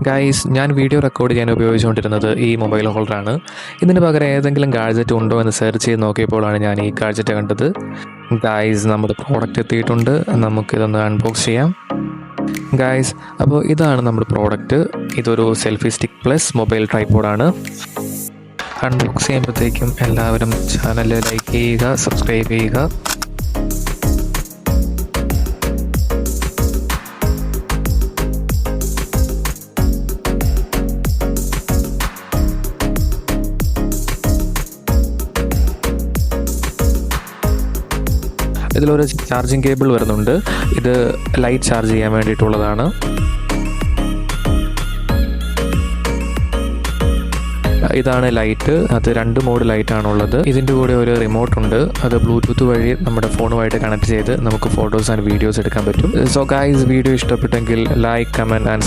Guys, ഞാൻ video record ചെയ്യാൻ ഉപയോഗിച്ചുകൊണ്ടിരുന്നത് ഈ മൊബൈൽ ഹോൾഡറാണ്. ഇതിന് പകരം ഏതെങ്കിലും ഗാഡ്ജറ്റ് ഉണ്ടോ എന്ന് സെർച്ച് ചെയ്ത് നോക്കിയപ്പോഴാണ് ഞാൻ ഈ ഗാഡ്ജറ്റ് കണ്ടത്. ഗൈസ്, നമ്മുടെ പ്രോഡക്റ്റ് എത്തിയിട്ടുണ്ട്. നമുക്കിതൊന്ന് അൺബോക്സ് ചെയ്യാം. ഗൈസ്, അപ്പോൾ ഇതാണ് നമ്മുടെ പ്രോഡക്റ്റ്. ഇതൊരു സെൽഫി സ്റ്റിക്ക് പ്ലസ് മൊബൈൽ ട്രൈപോഡാണ്. അൺബോക്സ് ചെയ്യുമ്പോഴത്തേക്കും എല്ലാവരും ചാനൽ ലൈക്ക് ചെയ്യുക, സബ്സ്ക്രൈബ് ചെയ്യുക. ഇതിലൊരു ചാർജിങ് കേബിൾ വരുന്നുണ്ട്. ഇത് ലൈറ്റ് ചാർജ് ചെയ്യാൻ വേണ്ടിയിട്ടുള്ളതാണ്. ഇതാണ് ലൈറ്റ്. അത് 2 മോഡ് ലൈറ്റാണുള്ളത്. ഇതിൻ്റെ കൂടെ ഒരു റിമോട്ട് ഉണ്ട്. അത് ബ്ലൂടൂത്ത് വഴി നമ്മുടെ ഫോണുമായിട്ട് കണക്ട് ചെയ്ത് നമുക്ക് ഫോട്ടോസ് ആൻഡ് വീഡിയോസ് എടുക്കാൻ പറ്റും. സോ ഗൈസ്, വീഡിയോ ഇഷ്ടപ്പെട്ടെങ്കിൽ ലൈക്ക്, കമൻറ്റ് ആൻഡ്